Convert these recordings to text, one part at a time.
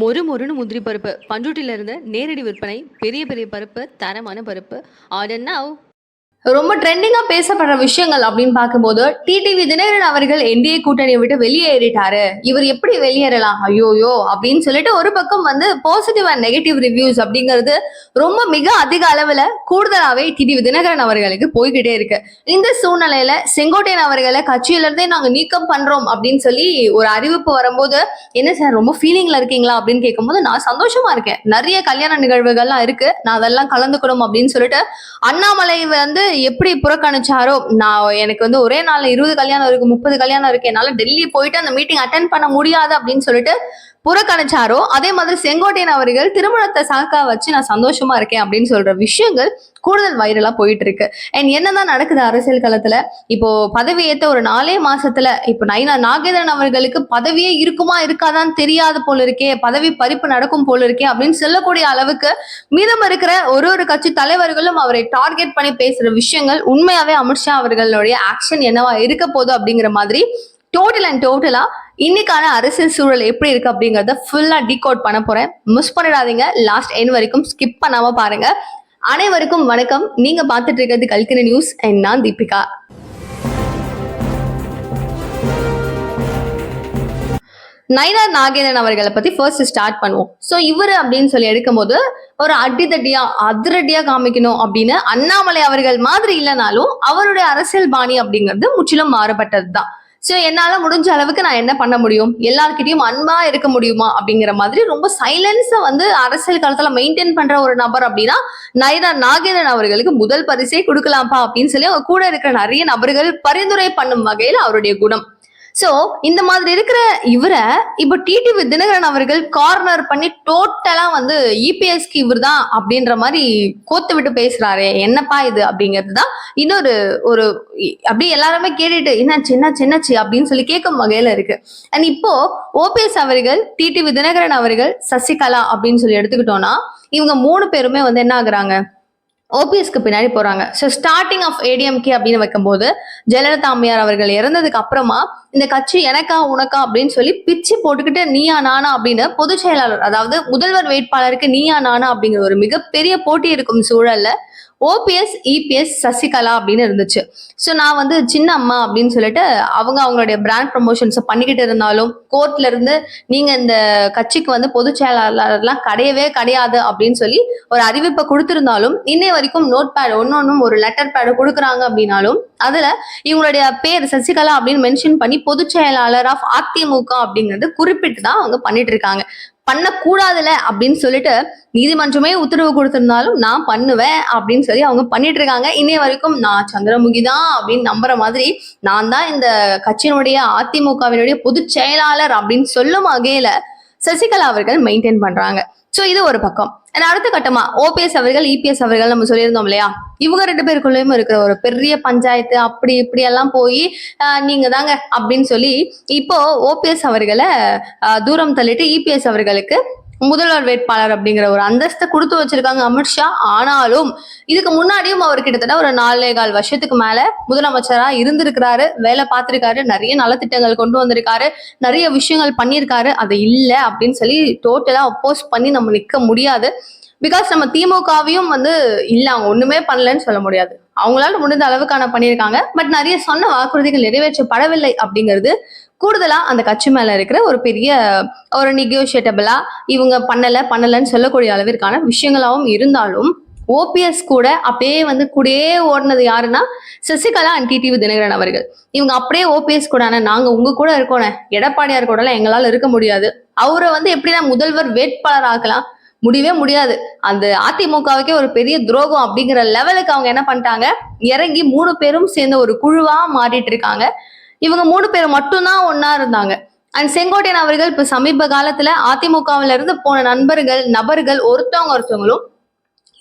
மொறு மொறுன்னு முந்திரி பருப்பு பண்ருட்டில இருந்து நேரடி விற்பனை. பெரிய பெரிய பருப்பு, தரமான பருப்பு. Order now. ரொம்ப ட்ரெண்டிங்கா பேசப்படுற விஷயங்கள் அப்படின்னு பார்க்கும்போது டிடிவி தினகரன் அவர்கள் என்டிஏ கூட்டணியை விட்டு வெளியேறிட்டாரு. இவர் எப்படி வெளியேறலாம் ஐயோயோ அப்படின்னு சொல்லிட்டு ஒரு பக்கம் வந்து பாசிட்டிவ் அண்ட் நெகட்டிவ் ரிவ்யூஸ் அப்படிங்கிறது ரொம்ப மிக அதிக அளவுல கூடுதலாவே டிடிவி தினகரன் அவர்களுக்கு போய்கிட்டே இருக்கு. இந்த சூழ்நிலையில செங்கோட்டையன் அவர்களை கட்சியில இருந்தே நாங்க நீக்கம் பண்றோம் அப்படின்னு சொல்லி ஒரு அறிவிப்பு வரும்போது, என்ன சார் ரொம்ப ஃபீலிங்ல இருக்கீங்களா அப்படின்னு கேட்கும்போது, நான் சந்தோஷமா இருக்கேன், நிறைய கல்யாண நிகழ்வுகள்லாம் இருக்கு, நான் அதெல்லாம் கலந்துக்கணும் அப்படின்னு சொல்லிட்டு அண்ணாமலை வந்து எப்படி புறக்கணிச்சாரோ, நான் எனக்கு வந்து ஒரே நாள்ல 20 கல்யாணம் இருக்கு, 30 கல்யாணம் இருக்கு, என்னால டெல்லி போயிட்டு அந்த மீட்டிங் அட்டென்ட் பண்ண முடியாது அப்படின்னு சொல்லிட்டு புறக்கணிச்சாரோ, அதே மாதிரி செங்கோட்டையன் அவர்கள் திருமணத்தை சாக்கா வச்சு நான் சந்தோஷமா இருக்கேன் அப்படின்னு சொல்ற விஷயங்கள் கூடுதல் வைரலா போயிட்டு இருக்கு. அண்ட் என்னதான் நடக்குது அரசியல் களத்துல, இப்போ பதவி ஏத்த ஒரு 4 மாசத்துல இப்போ நயினா நாகேந்திரன் அவர்களுக்கு பதவியே இருக்குமா இருக்காதான்னு தெரியாது போல இருக்கே, பதவி பறிப்பு நடக்கும் போல இருக்கே அப்படின்னு சொல்லக்கூடிய அளவுக்கு மீதம் இருக்கிற ஒரு கட்சி தலைவர்களும் அவரை டார்கெட் பண்ணி பேசுற விஷயங்கள் உண்மையாவே அமித்ஷா அவர்களுடைய ஆக்ஷன் என்னவா இருக்க போகுது அப்படிங்கிற மாதிரி டோட்டலா இன்னைக்கான அரசியல் சூழல் எப்படி இருக்கு அப்படிங்கறத ஃபுல்லா டீகோட் பண்ண போறேன். மிஸ் பண்ணிடாதீங்க, லாஸ்ட் எண்ட் வரைக்கும் ஸ்கிப் பண்ணாம பாருங்க. அனைவருக்கும் வணக்கம். நீங்க பார்த்துட்டு இருக்கிறது கல்கிரி நியூஸ் அண்ட் நான் தீபிகா. நயினார் நாகேந்திரன் அவர்களை பத்தி ஃபர்ஸ்ட் ஸ்டார்ட் பண்ணுவோம். ஸோ இவர் அப்படின்னு சொல்லி எடுக்கும்போது ஒரு அடிதடியா அதிரடியா காமிக்கணும் அப்படின்னு அண்ணாமலை அவர்கள் மாதிரி இல்லைனாலும் அவருடைய அரசியல் பாணி அப்படிங்கிறது முற்றிலும் மாறுபட்டது தான். ஸோ என்னால முடிஞ்ச அளவுக்கு நான் என்ன பண்ண முடியும், எல்லார்கிட்டயும் அன்பா இருக்க முடியுமா அப்படிங்கிற மாதிரி ரொம்ப சைலன்ஸை வந்து அரசியல் காலத்துல மெயின்டைன் பண்ற ஒரு நபர் அப்படின்னா நயினார் நாகேந்திரன் அவர்களுக்கு முதல் பரிசே கொடுக்கலாம்ப்பா அப்படின்னு சொல்லி அவங்க கூட இருக்கிற நிறைய நபர்கள் பரிந்துரை பண்ணும் வகையில் அவருடைய குணம். சோ இந்த மாதிரி இருக்கிற இவரை இப்போ டிடிவி தினகரன் அவர்கள் கார்னர் பண்ணி டோட்டலா வந்து இபிஎஸ்க்கு இவர் தான் அப்படின்ற மாதிரி கோத்து விட்டு பேசுறாரு. என்னப்பா இது அப்படிங்கிறது தான் இன்னொரு ஒரு அப்படியே எல்லாருமே கேட்டுட்டு என்னாச்சு அப்படின்னு சொல்லி கேட்கும் வகையில இருக்கு. அண்ட் இப்போ ஓபிஎஸ் அவர்கள், டிடிவி தினகரன் அவர்கள், சசிகலா அப்படின்னு சொல்லி எடுத்துக்கிட்டோம்னா இவங்க 3 பேருமே வந்து என்ன ஆகுறாங்க, ஓபிஎஸ்க்கு பின்னாடி போறாங்க. ஸோ ஸ்டார்டிங் ஆஃப் ஏடிஎம்கே அப்படின்னு வைக்கும்போது ஜெயலலிதா அம்மையார் அவர்கள் இறந்ததுக்கு அப்புறமா இந்த கட்சி எனக்கா உனக்கா அப்படின்னு சொல்லி பிச்சு போட்டுக்கிட்டு நீயா நானா அப்படின்னு பொதுச் செயலாளர், அதாவது முதல்வர் வேட்பாளருக்கு நீயா நானா அப்படிங்கிற ஒரு மிகப்பெரிய போட்டி இருக்கும் சூழல்ல ஓபிஎஸ், இபிஎஸ், சசிகலா அப்படின்னு இருந்துச்சு. ஸோ நான் வந்து சின்ன அம்மா அப்படின்னு சொல்லிட்டு அவங்களுடைய பிராண்ட் ப்ரமோஷன்ஸை பண்ணிக்கிட்டு இருந்தாலும் கோர்ட்ல இருந்து நீங்க இந்த கட்சிக்கு வந்து பொதுச் செயலாளர்லாம் கிடையவே கிடையாது அப்படின்னு சொல்லி ஒரு அறிவிப்பை கொடுத்திருந்தாலும் இன்னை வரைக்கும் நோட் பேட் ஒன்னொன்னும் ஒரு லெட்டர் பேடு கொடுக்குறாங்க அப்படின்னாலும் அதுல இவங்களுடைய பேர் சசிகலா அப்படின்னு மென்ஷன் பண்ணி பொதுச் செயலாளர் ஆஃப் அதிமுக அப்படிங்கிறது குறிப்பிட்டு தான் அவங்க பண்ணிட்டு இருக்காங்க. பண்ணக்கூடாதுல அப்படின்னு சொல்லிட்டு நீதிமன்றமே உத்தரவு கொடுத்திருந்தாலும் நான் பண்ணுவேன் அப்படின்னு சொல்லி அவங்க பண்ணிட்டு இருக்காங்க. இன்னைய வரைக்கும் நான் சந்திரமுகி தான் அப்படின்னு நம்புற மாதிரி நான் தான் இந்த கட்சியினுடைய அதிமுகவினுடைய பொதுச் செயலாளர் அப்படின்னு சொல்லும் வகையில சசிகலா அவர்கள் மெயின்டைன் பண்றாங்க. சோ இது ஒரு பக்கம். அடுத்த கட்டமா ஓபிஎஸ் அவர்கள், இபிஎஸ் அவர்கள் நம்ம சொல்லியிருந்தோம் இல்லையா, இவங்க 2 பேருக்குள்ளேயும் இருக்கிற ஒரு பெரிய பஞ்சாயத்து அப்படி இப்படி எல்லாம் போய் நீங்க தாங்க அப்படின்னு சொல்லி இப்போ ஓபிஎஸ் அவர்களை தூரம் தள்ளிட்டு இபிஎஸ் அவர்களுக்கு முதல்வர் வேட்பாளர் அப்படிங்கிற ஒரு அந்தஸ்தை கொடுத்து வச்சிருக்காங்க அமித்ஷா. ஆனாலும் இதுக்கு முன்னாடியும் அவர் கிட்டத்தட்ட ஒரு 4.25 வருஷத்துக்கு மேல முதலமைச்சரா இருந்திருக்கிறாரு, வேலை பார்த்திருக்காரு, நிறைய நலத்திட்டங்கள் கொண்டு வந்திருக்காரு, நிறைய விஷயங்கள் பண்ணியிருக்காரு. அது இல்லை அப்படின்னு சொல்லி டோட்டலா அப்போஸ் பண்ணி நம்ம நிக்க முடியாது. பிகாஸ் நம்ம திமுகவையும் வந்து இல்ல அவங்க ஒண்ணுமே பண்ணலன்னு சொல்ல முடியாது. அவங்களால முடிந்த அளவுக்கான பண்ணியிருக்காங்க. பட் நிறைய சொன்ன வாக்குறுதிகள் நிறைவேற்றப்படவில்லை அப்படிங்கிறது கூடுதலா அந்த கட்சி மேல இருக்கிற ஒரு பெரிய ஒரு நெகோஷியேட்டபிளா இவங்க பண்ணலன்னு சொல்லக்கூடிய அளவிற்கான விஷயங்களாவும் இருந்தாலும் ஓபிஎஸ் கூட அப்படியே வந்து கூடயே ஓடினது யாருன்னா சசிகலா அண்ட் டிடிவி தினகரன் அவர்கள். இவங்க அப்படியே ஓபிஎஸ் கூட நாங்க உங்க கூட இருக்கோம், எடப்பாடியார் கூட எல்லாம் எங்களால இருக்க முடியாது, அவரை வந்து எப்படிதான் முதல்வர் வேட்பாளர் ஆக்கலாம், முடியவே முடியாது, அந்த அதிமுகவுக்கே ஒரு பெரிய துரோகம் அப்படிங்கிற லெவலுக்கு அவங்க என்ன பண்ணிட்டாங்க, இறங்கி 3 பேரும் சேர்ந்த ஒரு குழுவா மாறிட்டு இருக்காங்க. இவங்க 3 பேர் மட்டும்தான் ஒன்னா இருந்தாங்க. அண்ட் செங்கோட்டையன் அவர்கள் இப்ப சமீப காலத்துல அதிமுகவில இருந்து போன நபர்கள் ஒருத்தவங்களும்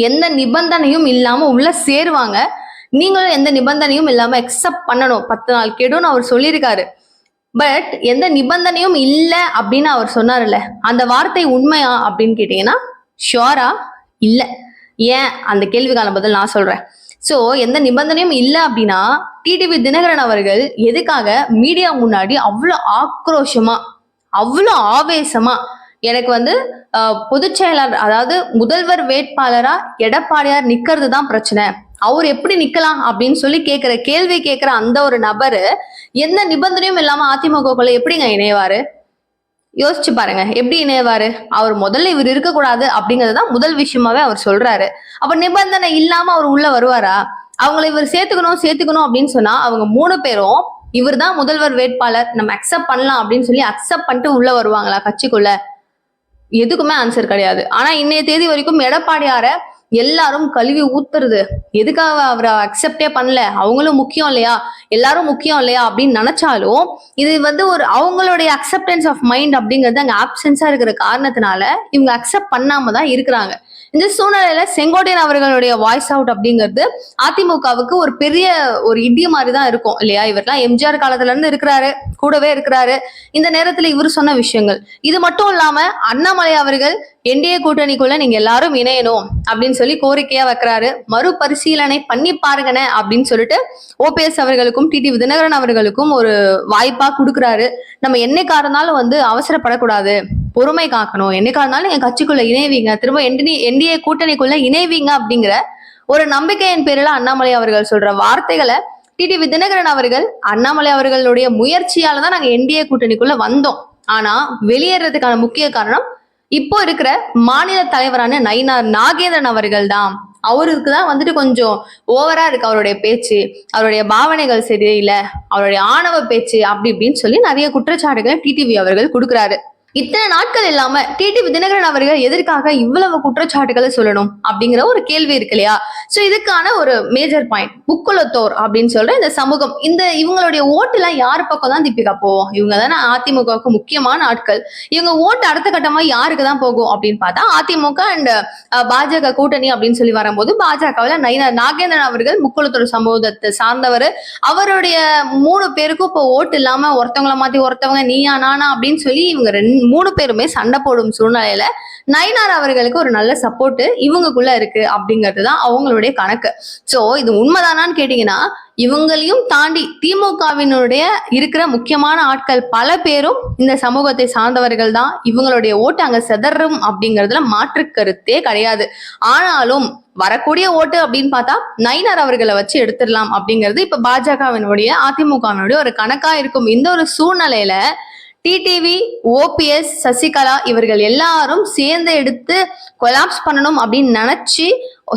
எந்த நிபந்தனையும் இல்லாம உள்ள சேருவாங்க. நீங்களும் எந்த நிபந்தனையும் இல்லாம எக்ஸப்ட் பண்ணணும், 10 நாள் கெடுன்னு அவர் சொல்லியிருக்காரு. பட் எந்த நிபந்தனையும் இல்லை அப்படின்னு அவர் சொன்னார்ல, அந்த வார்த்தை உண்மையா அப்படின்னு கேட்டீங்கன்னா ஷுவரா இல்ல. ஏன் அந்த கேள்விக்கான பதில் நான் சொல்றேன். சோ எந்த நிபந்தனையும் இல்லை அப்படின்னா டிடிவி தினகரன் அவர்கள் எதுக்காக மீடியா முன்னாடி அவ்வளவு ஆக்ரோஷமா அவ்வளவு ஆவேசமா எனக்கு வந்து பொதுச் செயலாளர் அதாவது முதல்வர் வேட்பாளரா எடப்பாடியார் நிக்கிறது தான் பிரச்சனை, அவர் எப்படி நிக்கலாம் அப்படின்னு சொல்லி கேள்வி கேட்கிற அந்த ஒரு நபரு எந்த நிபந்தனையும் இல்லாம அதிமுகக்குள்ள எப்படிங்க இணைவாரு? யோசிச்சு பாருங்க, எப்படி இணைவாரு? அவர் முதல்ல இவர் இருக்கக்கூடாது அப்படிங்கறதுதான் முதல் விஷயமாவே அவர் சொல்றாரு. அப்ப நிபந்தனை இல்லாம அவர் உள்ள வருவாரா? அவங்களை இவர் சேர்த்துக்கணும் அப்படின்னு சொன்னா அவங்க 3 பேரும் இவர் தான் முதல்வர் வேட்பாளர், நம்ம அக்செப்ட் பண்ணலாம் அப்படின்னு சொல்லி அக்செப்ட் பண்ணிட்டு உள்ள வருவாங்களா கட்சிக்குள்ள? எதுக்குமே ஆன்சர் கிடையாது. ஆனா இன்னைய தேதி வரைக்கும் எடப்பாடியார எல்லாரும் கழுவி ஊத்துறது. எதுக்காக அவரை அக்செப்டே பண்ணல, அவங்களும் முக்கியம் இல்லையா, எல்லாரும் முக்கியம் இல்லையா அப்படின்னு நினைச்சாலும் இது வந்து ஒரு அவங்களுடைய அக்செப்டன்ஸ் ஆஃப் மைண்ட் அப்படிங்கிறது அங்க ஆப்சன்ஸா இருக்கிற காரணத்தினால இவங்க அக்செப்ட் பண்ணாம தான் இருக்கிறாங்க. இந்த சூழ்நிலையில செங்கோட்டையன் அவர்களுடைய வாய்ஸ் அவுட் அப்படிங்கிறது அதிமுகவுக்கு ஒரு பெரிய ஒரு இடிய மாதிரி தான் இருக்கும் இல்லையா? இவர்லாம் எம்ஜிஆர் காலத்துல இருந்து இருக்கிறாரு, கூடவே இருக்கிறாரு. இந்த நேரத்துல இவர் சொன்ன விஷயங்கள் இது மட்டும் இல்லாம அண்ணாமலை அவர்கள் என்டிஏ கூட்டணிக்குள்ள நீங்க எல்லாரும் இணையணும் அப்படின்னு சொல்லி கோரிக்கையா வைக்கிறாரு. மறுபரிசீலனை பண்ணி பாருங்கன்னு அப்படின்னு சொல்லிட்டு ஓபிஎஸ் அவர்களுக்கும் டிடிவி தினகரன் அவர்களுக்கும் ஒரு வாய்ப்பா கொடுக்குறாரு. நம்ம என்னைக்கா இருந்தாலும் வந்து அவசரப்படக்கூடாது, பொறுமை காக்கணும், என்னைக்கா இருந்தாலும் என் கட்சிக்குள்ள இணைவீங்க, திரும்ப என்டிஏ கூட்டணிக்குள்ள இணைவீங்க அப்படிங்கிற ஒரு நம்பிக்கையின் பேரில அண்ணாமலை அவர்கள் சொல்ற வார்த்தைகளை டிடிவி தினகரன் அவர்கள் அண்ணாமலை அவர்களுடைய முயற்சியால தான் நாங்க என்டிஏ கூட்டணிக்குள்ள வந்தோம், ஆனா வெளியேறதுக்கான முக்கிய காரணம் இப்போ இருக்கிற மாநில தலைவரான நயினார் நாகேந்திரன் அவர்கள் தான். அவருக்கு தான் வந்துட்டு கொஞ்சம் ஓவரா இருக்கு அவருடைய பேச்சு, அவருடைய பாவனைகள் சரியில்லை, அவருடைய ஆணவ பேச்சு அப்படி இப்படின்னு சொல்லி நிறைய குற்றச்சாட்டுகளை டிடிவி அவர்கள் கொடுக்குறாரு. இத்தனை நாட்கள் இல்லாம டிடிவி தினகரன் அவர்கள் எதற்காக இவ்வளவு குற்றச்சாட்டுகளை சொல்லணும் அப்படிங்கிற ஒரு கேள்வி இருக்கு இல்லையா? சோ இதுக்கான ஒரு மேஜர் பாயிண்ட் முக்குலத்தோர் அப்படின்னு சொல்ற இந்த சமூகம், இந்த இவங்களுடைய ஓட்டு எல்லாம் யாரு பக்கம் தான் தீபிகா போவோம்? இவங்க தானே அதிமுகவுக்கு முக்கியமான ஆட்கள். இவங்க ஓட்டு அடுத்த கட்டமா யாருக்கு தான் போகும் அப்படின்னு பார்த்தா அதிமுக அண்ட் பாஜக கூட்டணி அப்படின்னு சொல்லி வரும்போது பாஜகவில் நயினார் நாகேந்திரன் அவர்கள் முக்குலத்தோர் சமூகத்தை சார்ந்தவர். அவருடைய 3 பேருக்கும் இப்போ ஓட்டு இல்லாம ஒருத்தவங்களை மாத்தி ஒருத்தவங்க நீயா நானா அப்படின்னு சொல்லி இவங்க 3 பேருமே சண்டை போடும் சூழ்நிலையில நயினார் அவர்களுக்கு ஒரு நல்ல சப்போர்ட் இவங்களுக்குள்ள இருக்கு அப்படிங்கிறது தான் அவங்களுடைய கணக்கு. சோ இது உண்மைதானான்னு கேட்டீங்கன்னா இவங்களையும் தாண்டி திமுகவினுடைய இருக்கிற முக்கியமான ஆட்கள் பல பேரும் இந்த சமூகத்தை சார்ந்தவர்கள் தான். இவங்களுடைய ஓட்டு அங்க செதறும் அப்படிங்கிறதுல மாற்று கருத்தே கிடையாது. ஆனாலும் வரக்கூடிய ஓட்டு அப்படின்னு பார்த்தா நயினார் அவர்களை வச்சு எடுத்துடலாம் அப்படிங்கிறது இப்ப பாஜகவினுடைய அதிமுகவினுடைய ஒரு கணக்கா இருக்கும். இந்த ஒரு சூழ்நிலையில டிடிவி, ஓபிஎஸ், சசிகலா இவர்கள் எல்லாரும் சேர்ந்து எடுத்து கொலாப்ஸ் பண்ணணும் அப்படின்னு நினைச்சு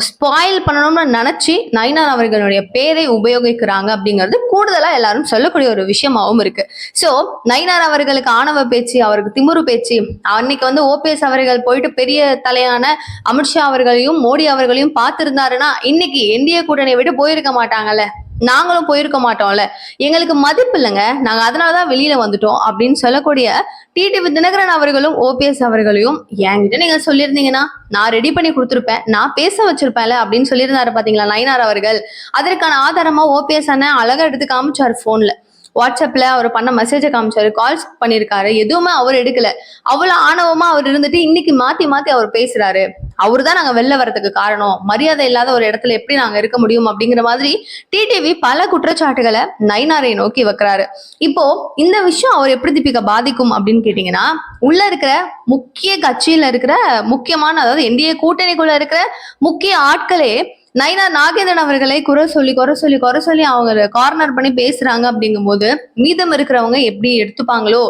ஸ்பாயில் பண்ணணும்னு நினைச்சு நயினார் அவர்களுடைய பேரை உபயோகிக்கிறாங்க அப்படிங்கிறது கூடுதலா எல்லாரும் சொல்லக்கூடிய ஒரு விஷயமாவும் இருக்கு. சோ நயினார் அவர்களுக்கு ஆணவ பேச்சு, அவருக்கு திமுரு பேச்சு, அன்னைக்கு வந்து ஓபிஎஸ் அவர்கள் போயிட்டு பெரிய தலையான அமித்ஷா அவர்களையும் மோடி அவர்களையும் பார்த்திருந்தாருன்னா இன்னைக்கு என்டிஏ கூட்டணியை விட்டு போயிருக்க மாட்டாங்கல்ல, நாங்களும் போயிருக்க மாட்டோம்ல, எங்களுக்கு மதிப்பு இல்லைங்க, நாங்க அதனாலதான் வெளியில வந்துட்டோம் அப்படின்னு சொல்லக்கூடிய டிடிவி தினகரன் அவர்களும் ஓபிஎஸ் அவர்களையும் என்கிட்ட நீங்க சொல்லியிருந்தீங்கன்னா நான் ரெடி பண்ணி கொடுத்துருப்பேன், நான் பேச வச்சிருப்பேன்ல அப்படின்னு சொல்லியிருந்தாரு பாத்தீங்களா நயினார் அவர்கள். அதற்கான ஆதாரமா ஓபிஎஸ் அண்ணன் அழகா எடுத்து காமிச்சாரு போன்ல, வாட்ஸ்அப்ல அவர் பண்ண மெசேஜை காமிச்சாரு, கால்ஸ் பண்ணிருக்காரு, எதுவுமே அவர் எடுக்கல. அவ்வளவு ஆணவமா அவர் இருந்துட்டு இன்னைக்கு மாத்தி மாத்தி அவர் பேசுறாரு, அவரு தான் நாங்க வெளில வரதுக்கு காரணம், மரியாதை இல்லாத ஒரு இடத்துல எப்படி நாங்க இருக்க முடியும் அப்படிங்கிற மாதிரி டிடிவி பல குற்றச்சாட்டுகளை நயினாரை நோக்கி வைக்கிறாரு. இப்போ இந்த விஷயம் அவர் எப்படி தீபிகா பாதிக்கும் அப்படின்னு கேட்டீங்கன்னா உள்ள இருக்கிற முக்கிய கட்சியில இருக்கிற முக்கியமான அதாவது என்டிஏ கூட்டணிக்குள்ள இருக்கிற முக்கிய ஆட்களே நயினார் நாகேந்திரன் அவர்களை குறை சொல்லி அவங்க கார்னர் பண்ணி பேசுறாங்க. அப்படிங்கும் போது மீதம் இருக்கிறவங்க எப்படி எடுத்துப்பாங்களோ,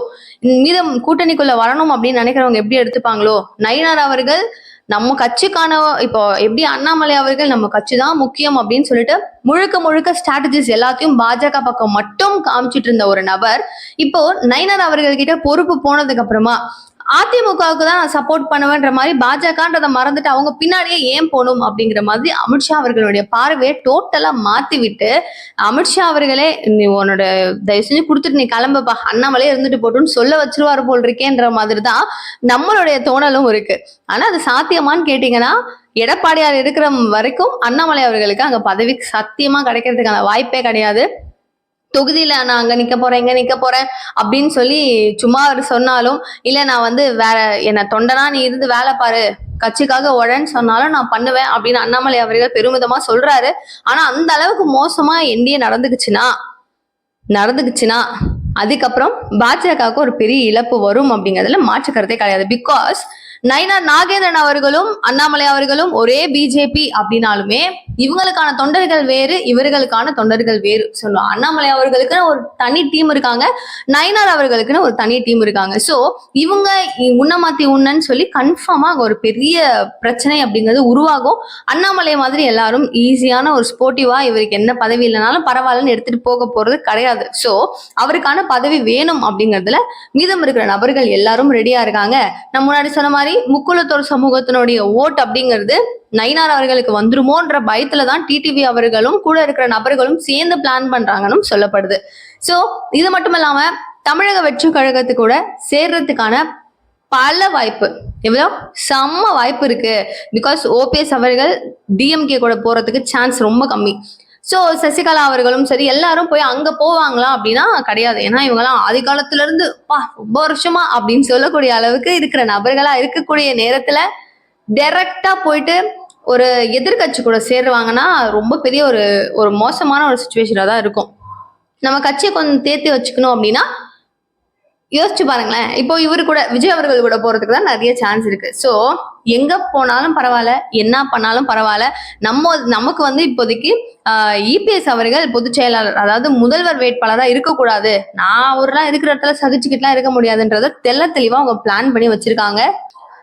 மீதம் கூட்டணிக்குள்ள வரணும் அப்படின்னு நினைக்கிறவங்க எப்படி எடுத்துப்பாங்களோ, நயினார் அவர்கள் நம்ம கட்சிக்கான இப்போ எப்படி அண்ணாமலை அவர்கள் நம்ம கட்சி தான் முக்கியம் அப்படின்னு சொல்லிட்டு முழுக்க ஸ்ட்ராட்டஜிஸ் எல்லாத்தையும் பாஜக பக்கம் மட்டும் காமிச்சிட்டு இருந்த ஒரு நபர் இப்போ நயினார் அவர்கள் கிட்ட பொறுப்பு போனதுக்கு அப்புறமா அதிமுகவுக்கு தான் நான் சப்போர்ட் பண்ணுவேன்ற மாதிரி பாஜகன்றதை மறந்துட்டு அவங்க பின்னாடியே ஏன் போகணும் அப்படிங்கிற மாதிரி அமித்ஷா அவர்களுடைய பார்வையை டோட்டலா மாத்தி விட்டு அமித்ஷா அவர்களே நீ உன்னோட தயவு செஞ்சு கொடுத்துட்டு நீ கிளம்புப்பா, அண்ணாமலையே இருந்துட்டு போட்டுன்னு சொல்ல வச்சிருவாரு போல் இருக்கேன்ற மாதிரி தான் நம்மளுடைய தோணலும் இருக்கு. ஆனா அது சாத்தியமான்னு கேட்டீங்கன்னா எடப்பாடியார் இருக்கிற வரைக்கும் அண்ணாமலை அவர்களுக்கு அங்க பதவி சத்தியமா கிடைக்கிறதுக்கான வாய்ப்பே கிடையாது. தொகுதியில நான் அங்க நிக்க போறேன் இங்க நிக்க போறேன் அப்படின்னு சொல்லி சும்மா அவர் சொன்னாலும் இல்ல நான் வந்து வேற என்ன தொண்டனா நீ இருந்து வேலை பாரு கட்சிக்காக உடன்னு சொன்னாலும் நான் பண்ணுவேன் அப்படின்னு அண்ணாமலை அவர்கள் பெருமிதமா சொல்றாரு. ஆனா அந்த அளவுக்கு மோசமா என்டிஏ நடந்துக்குச்சுன்னா அதுக்கப்புறம் பாஜகவுக்கு ஒரு பெரிய இழப்பு வரும் அப்படிங்கிறதுல மாற்று கருத்தே கிடையாது. பிகாஸ் நயினார் நாகேந்திரன் அவர்களும் அண்ணாமலை அவர்களும் ஒரே பிஜேபி அப்படின்னாலுமே இவங்களுக்கான தொண்டர்கள் வேறு, இவர்களுக்கான தொண்டர்கள் வேறு. சொல்லலாம் அண்ணாமலை அவர்களுக்குன்னு ஒரு தனி டீம் இருக்காங்க, நயினார் அவர்களுக்குன்னு ஒரு தனி டீம் இருக்காங்க. ஸோ இவங்க உன்னமாத்தி உன்னன்னு சொல்லி கன்ஃபார்மா ஒரு பெரிய பிரச்சனை அப்படிங்கிறது உருவாகும். அண்ணாமலை மாதிரி எல்லாரும் ஈஸியான ஒரு ஸ்போர்ட்டிவா இவருக்கு என்ன பதவி இல்லைனாலும் பரவாயில்லன்னு எடுத்துட்டு போக போறது கிடையாது. ஸோ அவருக்கான பதவி வேணும் அப்படிங்கிறதுல மீதம் இருக்கிற நபர்கள் எல்லாரும் ரெடியா இருக்காங்க. நான் முன்னாடி சொன்ன மாதிரி முக்குளத்தோர் சமூகத்தினுடைய ஓட் அப்படிங்கிறது நயினார் அவர்களுக்கு வந்துருமோன்ற பயத்துலதான் டிடிவி அவர்களும் கூட இருக்கிற நபர்களும் சேர்ந்து பிளான் பண்றாங்கன்னு சொல்லப்படுது. சோ இது மட்டும் இல்லாம தமிழக வெற்றி கழகத்துக்கு கூட சேர்றதுக்கான பல வாய்ப்பு, எவ்வளோ செம்ம வாய்ப்பு இருக்கு. பிகாஸ் ஓபிஎஸ் அவர்கள் டிஎம்கே கூட போறதுக்கு சான்ஸ் ரொம்ப கம்மி. ஸோ சசிகலா அவர்களும் சரி எல்லாரும் போய் அங்க போவாங்களா அப்படின்னா கிடையாது. ஏன்னா இவங்கெல்லாம் ஆதி காலத்துல இருந்து ரொம்ப வருஷமா அப்படின்னு சொல்லக்கூடிய அளவுக்கு இருக்கிற நபர்களா இருக்கக்கூடிய நேரத்துல டைரக்டா போயிட்டு ஒரு எதிர்கட்சி கூட சேருவாங்கன்னா ரொம்ப பெரிய ஒரு மோசமான ஒரு சுச்சுவேஷனா தான் இருக்கும். நம்ம கட்சியை கொஞ்சம் தேர்த்தி வச்சுக்கணும் அப்படின்னா யோசிச்சு பாருங்களேன். இப்போ இவரு கூட விஜய் அவர்கள் கூட போறதுக்கு தான் நிறைய சான்ஸ் இருக்கு. ஸோ எங்க போனாலும் பரவாயில்ல, என்ன பண்ணாலும் பரவாயில்ல, நமக்கு வந்து இப்போதைக்கு இபிஎஸ் அவர்கள் பொதுச் செயலாளர், அதாவது முதல்வர் வேட்பாளரா இருக்கக்கூடாது, நான் ஒருலாம் இருக்கிற இடத்துல சகிச்சுக்கிட்டுலாம் இருக்க முடியாதுன்றத தெளிவா அவங்க பிளான் பண்ணி வச்சிருக்காங்க.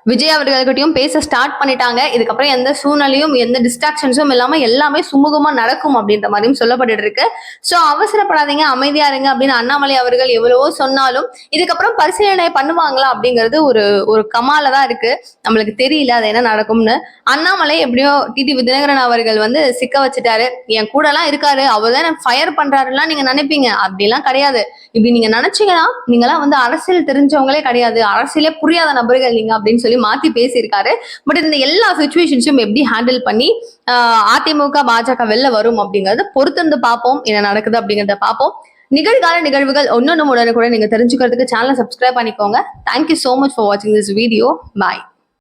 விஜய் அவர்கள்கிட்டயும் பேச ஸ்டார்ட் பண்ணிட்டாங்க. இதுக்கப்புறம் எந்த சூழ்நிலையும் எந்த டிஸ்ட்ராக்ஷன்ஸும் இல்லாம எல்லாமே சுமூகமா நடக்கும் அப்படின்ற மாதிரியும் சொல்லப்பட்டு இருக்கு. சோ அவசரப்படாதீங்க, அமைதியா இருங்க அப்படின்னு அண்ணாமலை அவர்கள் எவ்வளவோ சொன்னாலும் இதுக்கப்புறம் பரிசீலனை பண்ணுவாங்களா அப்படிங்கிறது ஒரு கமால தான் இருக்கு. நம்மளுக்கு தெரியல அது என்ன நடக்கும்னு. அண்ணாமலை எப்படியோ டிடிவி தினகரன் அவர்கள் வந்து சிக்க வச்சுட்டாரு. என் கூட எல்லாம் இருக்காரு, அவர் தான் ஃபயர் பண்றாருலாம் நீங்க நினைப்பீங்க, அப்படிலாம் கிடையாது. இப்படி நீங்க நினைச்சீங்கன்னா நீங்களாம் வந்து அரசியல் தெரிஞ்சவங்களே கிடையாது, அரசியலே புரியாத நபர்கள் நீங்க அப்படின்னு சொல்லி மாத்தி பேசியிருக்காரு. பட் இந்த எல்லா சிச்சுவேஷன்ஸும் எப்படி ஹேண்டில் பண்ணி அதிமுக பாஜக வெளில வரும் அப்படிங்கறத பொறுத்திருந்து பார்ப்போம். என்ன நடக்குது அப்படிங்கறத பார்ப்போம். நிகழ்கால நிகழ்வுகள் ஒன்னொன்னு உடனே கூட நீங்க தெரிஞ்சுக்கிறதுக்கு சேனலை சப்ஸ்கிரைப் பண்ணிக்கோங்க. தேங்க்யூ சோ மச் ஃபார் வாட்சிங் திஸ் வீடியோ. பாய்.